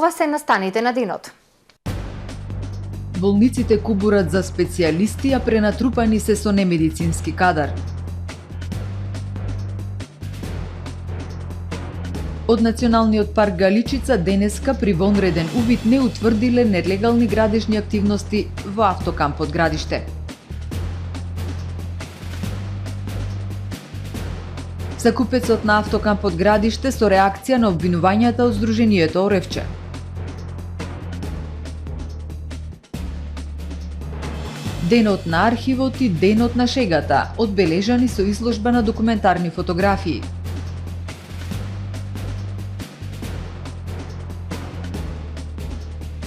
Ова се настаните на денот. Болниците кубурат за специјалисти, а пренатрупани се со немедицински кадар. Од Националниот парк Галичица денеска при вонреден увид не утврдиле нелегални градежни активности во автокампот Градиште. Закупецот на автокампот Градиште со реакција на обвинувањата од Сдруженијето Оревче. Денот на архивот и денот на шегата, одбележани со изложба на документарни фотографии.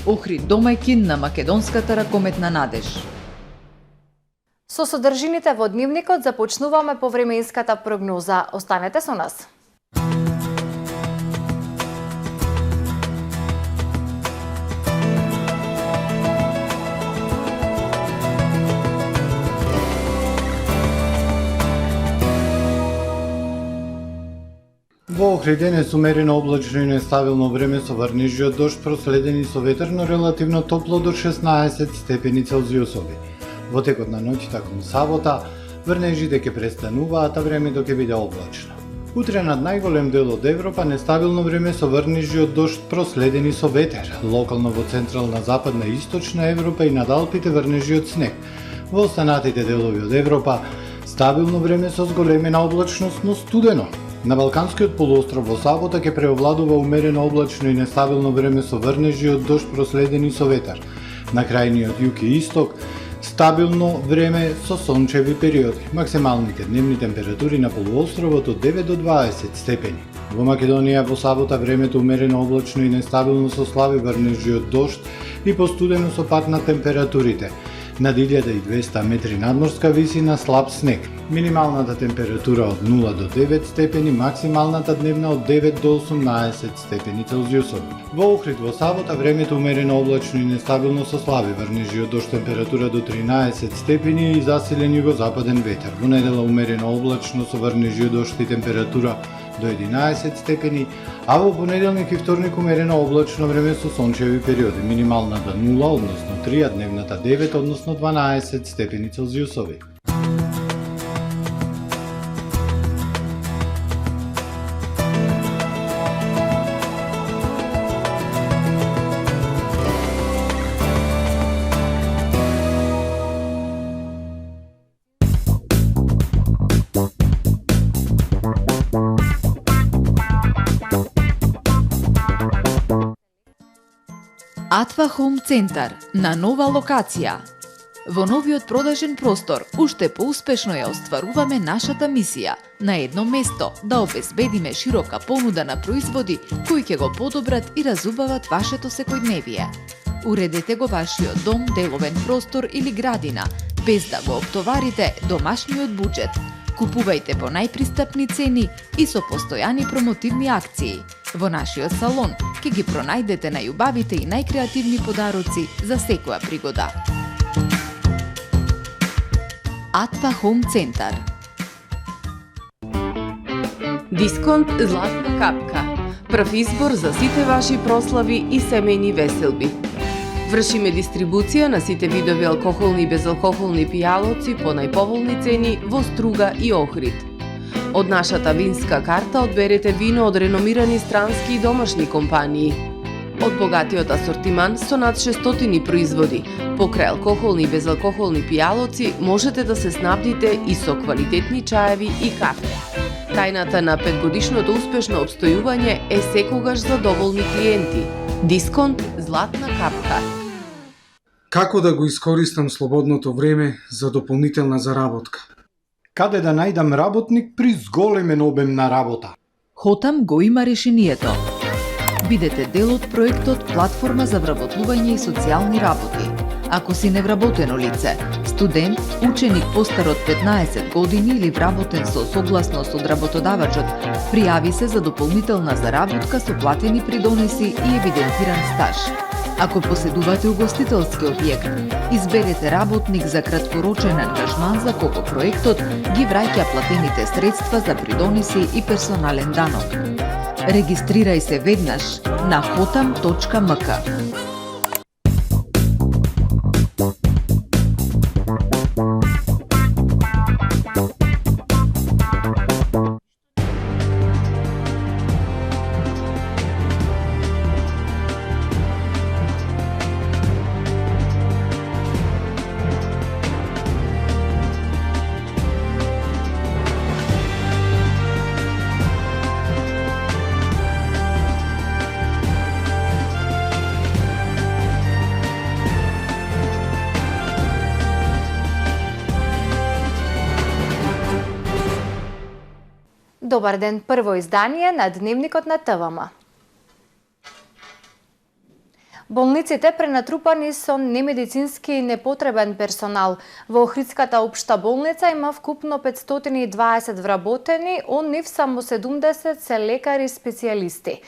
Охрид домајкин на македонската ракометна надеж. Со содржините во дневникот започнуваме по временската прогноза. Останете со нас. Во Охрид денес умерено облачно и нестабилно време со врнежи од дожд проследени со ветер, но релативно топло до 16 степени Целзиусови. Во текот на ноќта кон сабота, врнежите ќе престануваат, а времето ќе биде облачно. Утре над најголем дел од Европа нестабилно време со врнежи од дожд проследени со ветер. Локално во централна, западна и источна Европа и над Алпите врнежи од снег. Во останатите делови од Европа стабилно време со зголемена облачност, но студено. На Балканскиот полуостров во сабота ќе преовладува умерено облачно и нестабилно време со врнежи од дожд проследени со ветер. На крајниот југ и исток стабилно време со сончеви периоди. Максималните дневни температури на полуостровот од 9 до 20 степени. Во Македонија во сабота времето умерено облачно и нестабилно со слаби врнежи од дожд и постудено со пад на температурите. Над 1200 метри надморска висина слаб снег. Минималната температура од 0 до 9 степени, максималната дневна од 9 до 18 степени Целзиусови. Во Охрид во сабота времето умерено облачно и нестабилно со слаби врнежи од дожд, температура до 13 степени и засилен југозападен ветер. Во недела умерено облачно со врнежи од дожд и температура до 11 степени, а во понеделник и вторник умерено облачно време со сончеви периоди. Минималната 0, односно 3, а дневната 9, односно 12 степени Целзиусови. Атва Хоум Центар на нова локација. Во новиот продажен простор уште поуспешно ја остваруваме нашата мисија на едно место да обезбедиме широка понуда на производи кои ќе го подобрат и разубават вашето секојдневие. Уредете го вашиот дом, деловен простор или градина без да го оптоварите домашниот буџет. Купувајте по најпристапни цени и со постојани промотивни акции. Во нашиот салон ќе ги пронајдете најубавите и најкреативни подароци за секоја пригода. Атва Хоум Центар. Дисконт Златна капка. Прв избор за сите ваши прослави и семејни веселби. Вршиме дистрибуција на сите видови алкохолни и безалкохолни пијалоци по најповолни цени во Струга и Охрид. Од нашата винска карта одберете вино од реномирани странски и домашни компании. Од богатиот асортиман со над 600 производи, покрај алкохолни и безалкохолни пијалоци, можете да се снабдите и со квалитетни чаеви и кафе. Тајната на 5-годишното успешно обстојување е секогаш за доволни клиенти. Дисконт Златна капка. Како да го искористам слободното време за дополнителна заработка? Каде да најдам работник при зголемен обем на работа? Хотам го има решението. Бидете дел од проектот Платформа за вработување и социјални работи. Ако си невработено лице, студент, ученик постар од 15 години или вработен со согласност од работодавачот, пријави се за дополнителна заработка со платени придонеси и евидентиран стаж. Ако поседувате угостителски објект, изберете работник за краткорочен ангажман за кого проектот ги враќа платените средства за придонеси и персонален данок. Регистрирај се веднаш на hotam.mk. Добар ден, прво издание на Дневникот на ТВМ. Болниците пренатрупани со немедицински и непотребен персонал. Во Охридската општа болница има вкупно 520 вработени, од нив само 70 се лекари специјалисти.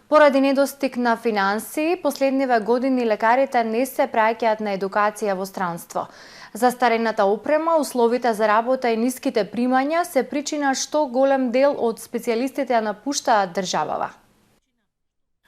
Поради недостиг на финансии, последниве години лекарите не се праќаат на едукација во странство. Застарената опрема, условите за работа и ниските примања се причина што голем дел од специјалистите ја напуштаат државава.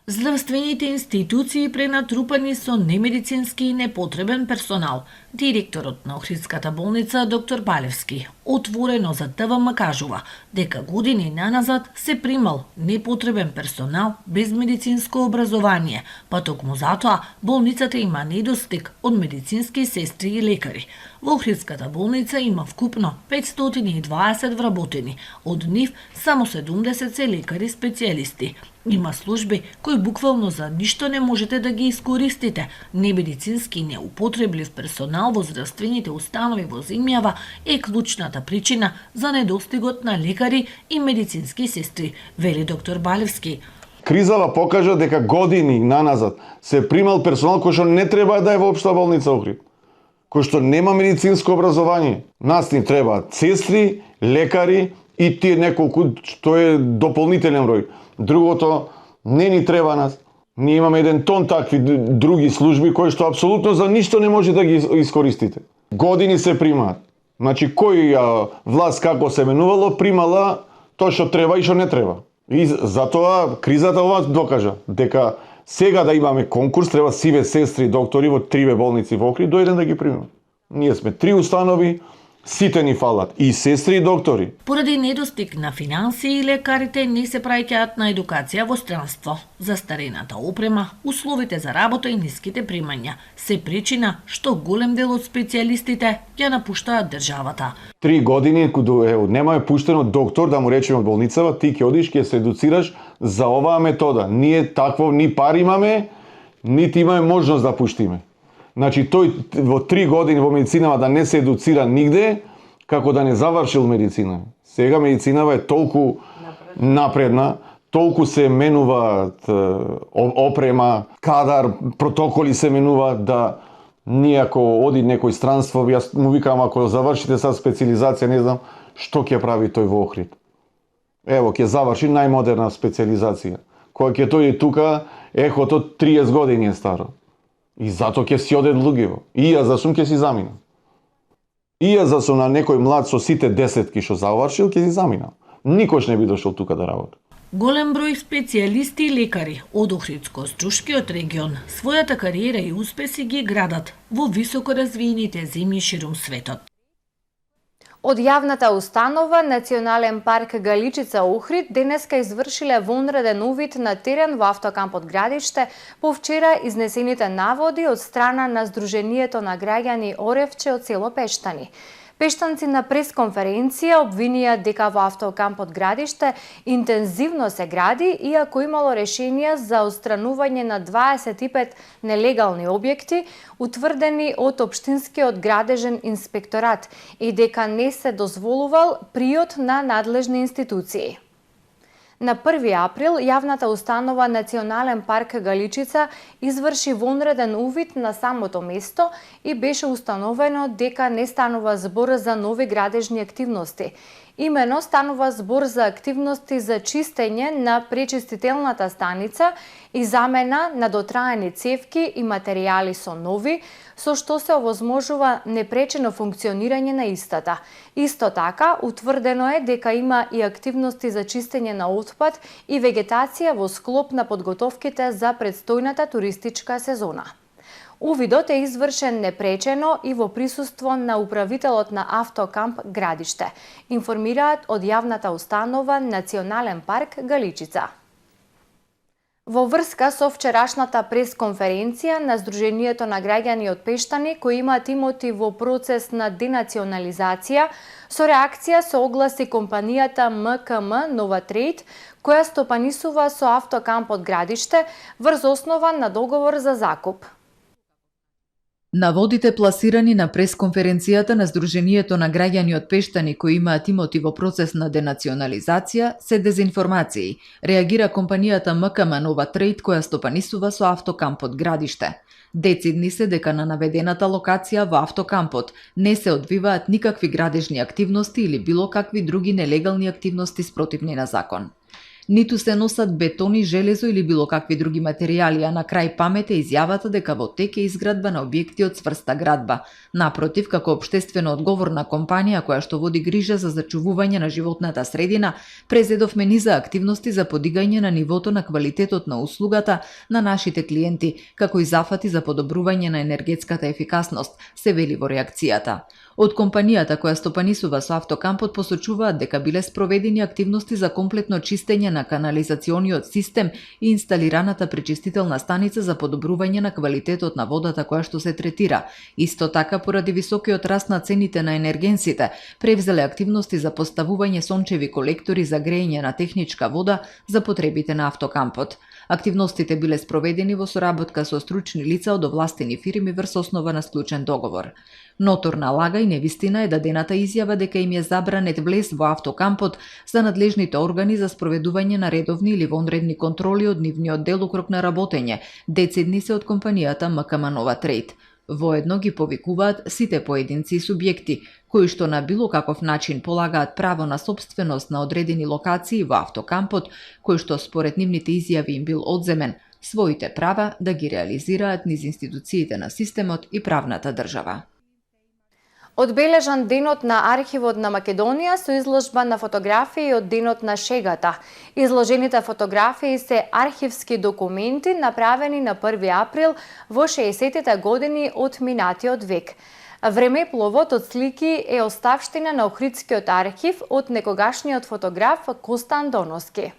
Здравствените институции пренатрупани со немедицински и непотребен персонал. Директорот на Охридската болница доктор Балевски отворено за ТВМ кажува дека години наназад се примал непотребен персонал без медицинско образование, па токму затоа болницата има недостиг од медицински сестри и лекари. Во Охридската болница има вкупно 520 вработени, од нив само 70 се лекари специјалисти. Има служби кои буквално за ништо не можете да ги искористите. Немедицински неупотреблив персонал во здравствените установи во земјава е клучната причина за недостигот на лекари и медицински сестри, вели доктор Балевски. Кризава покажа дека години наназад се примал персонал кој што не треба да е во општа болница Охрид, кој што нема медицинско образование. Нас ни требаат сестри, лекари и тие неколку што е дополнителен број. Другото не ни треба нас. Ние имаме еден тон такви други служби кои што апсолутно за ништо не може да ги искористите. Години се примаат. Значи кој власт како се менувало примала тоа што треба и што не треба. И затоа кризата ова докажа дека сега да имаме конкурс треба сиве сестри и доктори во 3 болници во Охрид дојден да ги примеме. Ние сме 3 установи, сите ни фалат, и сестри и доктори. Поради недостиг на финансии, лекарите не се праќаат на едукација во странство. Застарената опрема, условите за работа и ниските примања се причина што голем дел од специјалистите ја напуштаат државата. 3 години кога немаме пуштено доктор да му речеме од болницава, ти ќе одиш ќе се едуцираш за оваа метода. Ние такво ни пари имаме, нити имаме можност да пуштиме. Значи тој во 3 години во медицинава да не се едуцира нигде, како да не завршил медицина. Сега медицинава е толку напредна, толку се менуваат опрема, кадар, протоколи се менуваат да ние ако оди некој странство, јас му викам ако завршите са специализација, не знам што ќе прави тој во Охрид. Ево ќе заврши најмодерна специализација. Кој ќе дојде тука, ехото 30 години е старо. И затоа ќе си одат луѓето. И јас за сум ќе си заминам. И јас за сум на некој млад со сите десетки што завршил ќе си заминам. Никош не би дошол тука да работи. Голем број специјалисти и лекари од Охридско-Струшкиот регион својата кариера и успеси ги градат во високо развиените земји ширум светот. Од јавната установа Национален парк Галичица Охрид денеска извршиле вонреден увид на терен во автокампот Градиште по вчера изнесените наводи од страна на Сдруженијето на граѓани Оревче од село Пештани. Пештанци на пресконференција обвинија дека во автокампот Градиште интензивно се гради, иако имало решенија за отстранување на 25 нелегални објекти, утврдени од Општинскиот градежен инспекторат и дека не се дозволувал пријот на надлежни институции. На 1 април, јавната установа Национален парк Галичица изврши вонреден увид на самото место и беше установено дека не станува збор за нови градежни активности. Имено станува збор за активности за чистење на пречистителната станица и замена на дотраени цевки и материјали со нови, со што се овозможува непречено функционирање на истата. Исто така, утврдено е дека има и активности за чистење на отпад и вегетација во склоп на подготовките за предстојната туристичка сезона. Увидот е извршен непречено и во присуство на управителот на Автокамп Градиште, информираат од јавната установа Национален парк Галичица. Во врска со вчерашната пресконференција на Сдруженијето на граѓани од Пештани кои имаат имоти во процес на денационализација, со реакција се огласи компанијата МКМ Нова Трейд, која стопанисува со Автокампот Градиште врз основа на договор за закуп. Наводите пласирани на пресконференцијата на Сдруженијето на граѓани од Пештани кои имаат имоти во процес на денационализација се дезинформации, реагира компанијата МКМ Нова Трейд која стопанисува со Автокампот Градиште. Децидни се дека на наведената локација во Автокампот не се одвиваат никакви градежни активности или било какви други нелегални активности спротивни на закон. Ниту се носат бетони, железо или било какви други материјали, а на крај памет е изјавата дека во тек е изградба на објекти од цврста градба. Напротив, како општествено одговорна компанија која што води грижа за зачувување на животната средина, презедовме низа активности за подигање на нивото на квалитетот на услугата на нашите клиенти, како и зафати за подобрување на енергетската ефикасност, се вели во реакцијата. Од компанијата која стопанисува со Автокампот посочуваат дека биле спроведени активности за комплетно чистење на канализациониот систем и инсталираната пречистителна станица за подобрување на квалитетот на водата која што се третира. Исто така, поради високиот раст на цените на енергенсите, превзеле активности за поставување сончеви колектори за грејење на техничка вода за потребите на Автокампот. Активностите биле спроведени во соработка со стручни лица од овластени фирми врз основа на склучен договор. Ноторна лага и невистина е дадената изјава дека им е забранет влез во Автокампот за надлежните органи за спроведување на редовни или вонредни контроли од нивниот делокруг на работење, децидни се од компанијата МКМ Нова Трейд. Воедно ги повикуваат сите поединци и субјекти, кои што на било каков начин полагаат право на собственост на одредени локации во Автокампот, кој што според нивните изјави им бил одземен, своите права да ги реализираат низ институциите на системот и правната држава. Одбележан денот на архивот на Македонија со изложба на фотографии од денот на шегата. Изложените фотографии се архивски документи направени на 1 април во 60-те години од минатиот век. Времепловот од слики е оставштина на Охридскиот архив од некогашниот фотограф Костан Доноски.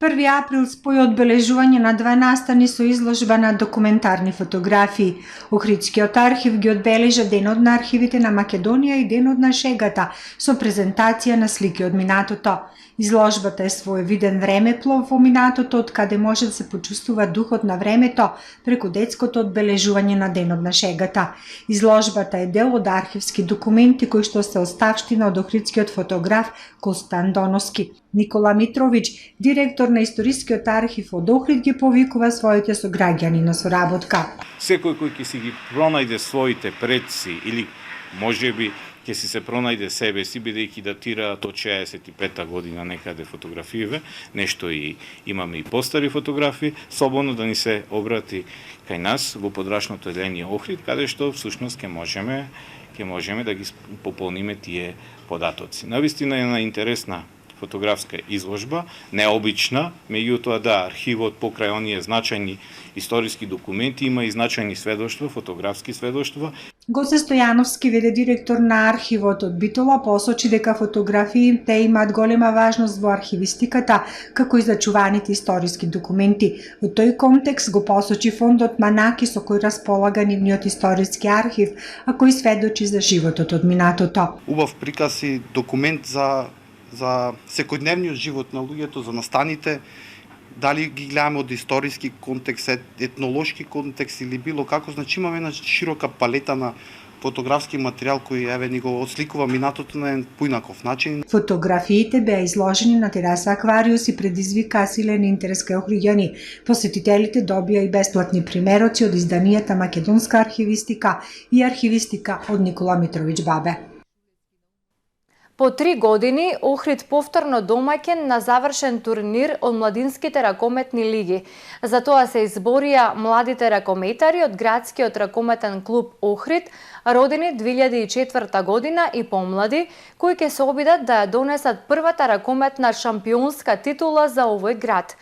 1 април спој одбележување на 2 настани со изложба на документарни фотографии. Охридскиот архив ги одбележа денот на архивите на Македонија и денот на шегата со презентација на слики од минатото. Изложбата е своевиден времеплов во минатото, од каде може да се почувствува духот на времето преку детското одбележување на денот на шегата. Изложбата е дел од архивски документи кои што се оставштина од охридскиот фотограф Костан Доноски. Никола Митровиќ, директор на Историскиот архив од Охрид, ги повикува своите сограѓани на соработка. Секој кој ќе си ги пронајде своите предци или можеби ќе си се пронајде себе си, бидејќи датираат од 65-та година некаде фотографииве, нешто и имаме и постари фотографии, слободно да ни се обрати кај нас во подрачното одделение Охрид, каде што всушност ќе можеме да ги пополниме тие податоци. Навистина е на интересна фотографска изложба, необична, меѓутоа да, архивот покрај оние значајни историски документи има и значајни сведоштва, фотографски сведоштва. Гоце Стојановски, веде директор на архивот од Битола, посочи дека фотографиите имаат голема важност во архивистиката, како и зачуваните историски документи. Во тој контекст го посочи фондот Манаки со кој располага нивниот историски архив, а кој сведочи за животот од минатото. Убав приказ и документ за секојдневниот живот на луѓето, за настаните, дали ги гледаме од историски контекст, етнолошки контекст или било како, значи имаме една широка палета на фотографски материјал кој еве ни го отсликува минатото на еден поинаков начин. Фотографиите беа изложени на тераса Аквариус и предизвикаа силен интерес кај охриѓани. Посетителите добија и бесплатни примероци од изданијата Македонска архивистика и архивистика од Никола Митровиќ Бабе. По 3 години Охрид повторно домаќин на завршен турнир од младинските ракометни лиги. За тоа се изборија младите ракометари од градскиот ракометен клуб Охрид, родени 2004 година и помлади, кои ќе се обидат да ја донесат првата ракометна шампионска титула за овој град.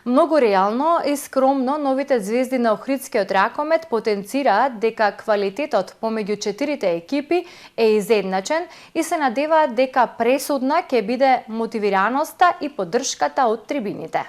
Многу реално и скромно новите звезди на Охридскиот ракомет потенцираат дека квалитетот помеѓу четирите екипи е изедначен и се надеваат дека пресудна ќе биде мотивираноста и поддршката од трибините.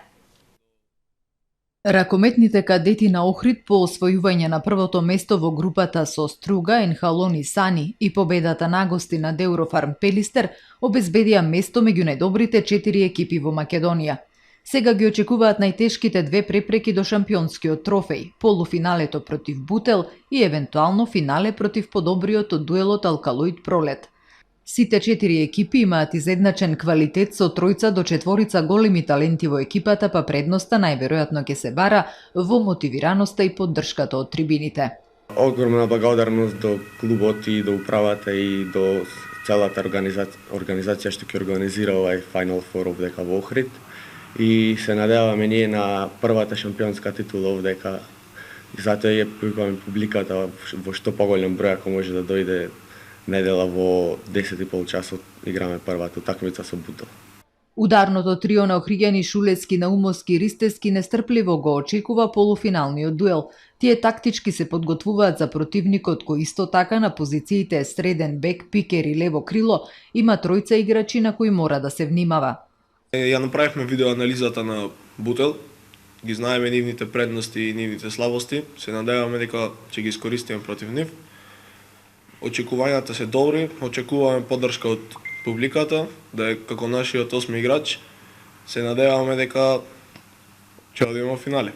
Ракометните кадети на Охрид по освојување на првото место во групата со Струга, Енхалони Сани и победата на гости над Еврофарм Пелистер обезбедија место меѓу најдобрите 4 екипи во Македонија. Сега ги очекуваат најтешките 2 препреки до шампионскиот трофеј, полуфиналето против Бутел и евентуално финале против подобриот од дуелот Алкалоид Пролет. Сите 4 екипи имаат изедначен квалитет со 3 до 4 големи таленти во екипата, па предноста најверојатно ќе се бара во мотивираноста и поддршката од трибините. Огромна благодарност до клубот и до управата и до целата организација што ќе организира овај Final Four овдека во Охрид. И се надеваме ние на првата шампионска титула овдека. И затоа ја повикуваме публиката во што поголем број ако може да дојде недела во 10:30 часот играме првата утакмица со Бутел. Ударното трио на Охриѓани, Шулевски, Наумовски и Ристевски нестрпливо го очекува полуфиналниот дуел. Тие тактички се подготвуваат за противникот кој исто така на позициите среден бек, пикер и лево крило има 3 играчи на кои мора да се внимава. Ја направивме видеоанализата на Бутел, ги знаеме нивните предности и нивните слабости, се надеваме дека ќе ги искористиме против нив. Очекувањата се добри, очекуваме поддршка од публиката, да е како нашиот 8 играч, се надеваме дека ќе одиме во финале.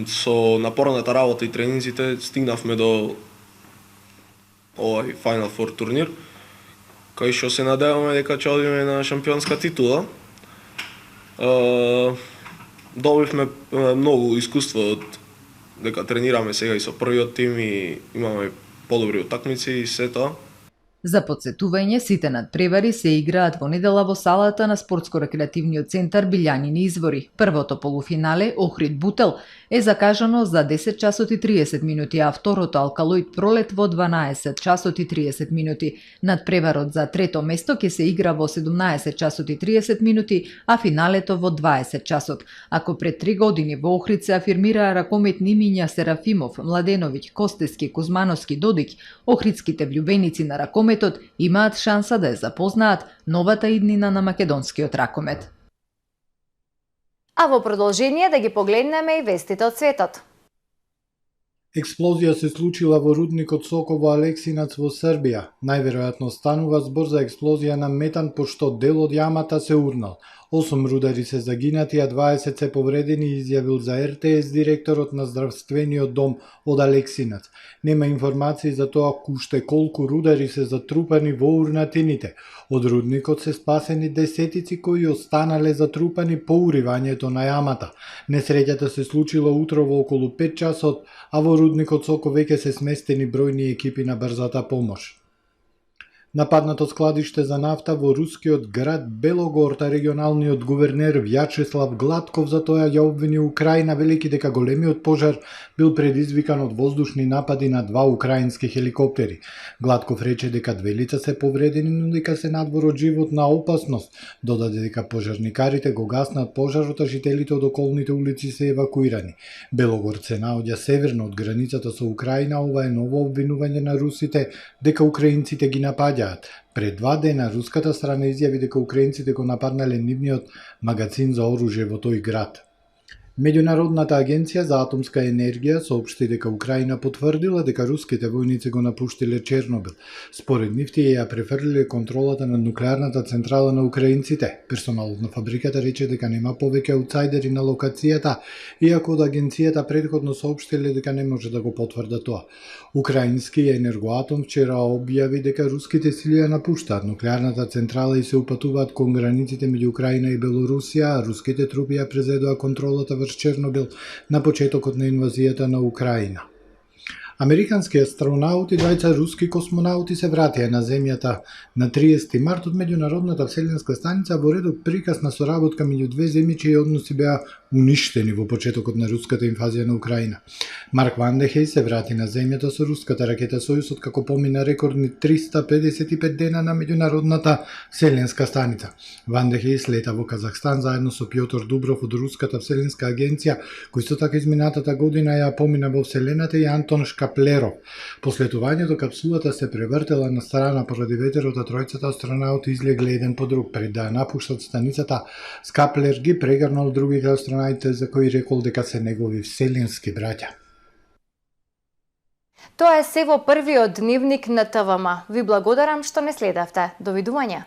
Со напорната работа и тренинзите стигнавме до овај Final Four турнир, кај што се надеваме дека ќе одиме на шампионска титула. Добивме многу искуство од дека тренираме сега и со првиот тим и имаме подобри утакмици и се тоа. За подсетување, сите надпревари се играат во недела во салата на спортско-рекреативниот центар Билјанини извори. Првото полуфинале, Охрид Бутел, е закажано за 10 часот и 30 минути, а второто Алкалоид Пролет во 12 часот и 30 минути. Надпреварот за трето место ќе се игра во 17 часот и 30 минути, а финалето во 20 часот. Ако пред 3 години во Охрид се афирмираа ракометни имиња Серафимов, Младеновиќ, Костески, Кузмановски, Додик, охридските влюбеници на ракометот имаат шанса да ја запознаат новата иднина на македонскиот ракомет. А во продолжение да ги погледнеме и вестите од светот. Експлозија се случила во рудникот Соково Алексинац во Србија. Најверојатно станува збор за експлозија на метан, пошто дел од јамата се урнал. 8 рудари се загинати, а 20 се повредени, изјавил за РТС директорот на здравствениот дом од Алексинац. Нема информации за тоа уште колку рудари се затрупани во урнатините. Од рудникот се спасени десетици кои останале затрупани по уривањето на јамата. Несреќата се случила утро во околу 5 часот, а во рудникот Соко веќе се сместени бројни екипи на брзата помош. Нападнато складиште за нафта во рускиот град Белогорта, регионалниот гувернер Вјачеслав Гладков за тоа ја обвини Украина, велики дека големиот пожар бил предизвикан од воздушни напади на 2 украински хеликоптери. Гладков рече дека 2 лица се повредени, но дека се надвор од животна опасност. Додаде дека пожарникарите го гаснат пожарот, а жителите од околните улици се евакуирани. Белогорд се наоѓа северно од границата со Украина. Ова е ново обвинување на русите дека украинците ги напаѓаат. Пред 2 дена руската страна изјави дека украинците го нападнале нивниот магазин за оружје во тој град. Меѓународната агенција за атомска енергија соопшти дека Украина потврдила дека руските војници го напуштиле Чернобил. Според нив тие ја префрлиле контролата на нуклеарната централа на украинците. Персоналот на фабриката рече дека нема повеќе аутсайдери на локацијата, иако од агенцијата претходно соопштиле дека не може да го потврдат тоа. Украински енергоатом вчера објави дека руските сили ја напуштаат нуклеарната централа и се упатуваат кон границите меѓу Украина и Белорусија, а руските трупи ја презедоа контролата врз Чернобил на почетокот на инвазијата на Украина. Американски астронаути и двајца руски космонаути се вратија на земјата на 30 март од меѓународната вселенска станица во редот приказ на соработка меѓу две земји чии односи беа уништени во почетокот на руската инвазија на Украина. Марк Ван де Хеј се врати на земјата со руската ракета Сојуз откако помина рекордни 355 дена на меѓународната вселенска станица. Ван де Хеј слета во Казахстан заедно со Пјотр Дубров од руската вселенска агенција, кој исто така изминатата година ја помина во вселената, и Антон Шкаплеров. По слетувањето капсулата се превртела на страна поради ветерот, а тројцата астронаути излегле еден по друг. Пред да ја напуштат станицата, Скаплер ги прегрнал другите астронаути за кои рекол дека се негови вселенски браќа. Тоа е се во првиот дневник на ТВМ. Ви благодарам што не следавте. Довидување.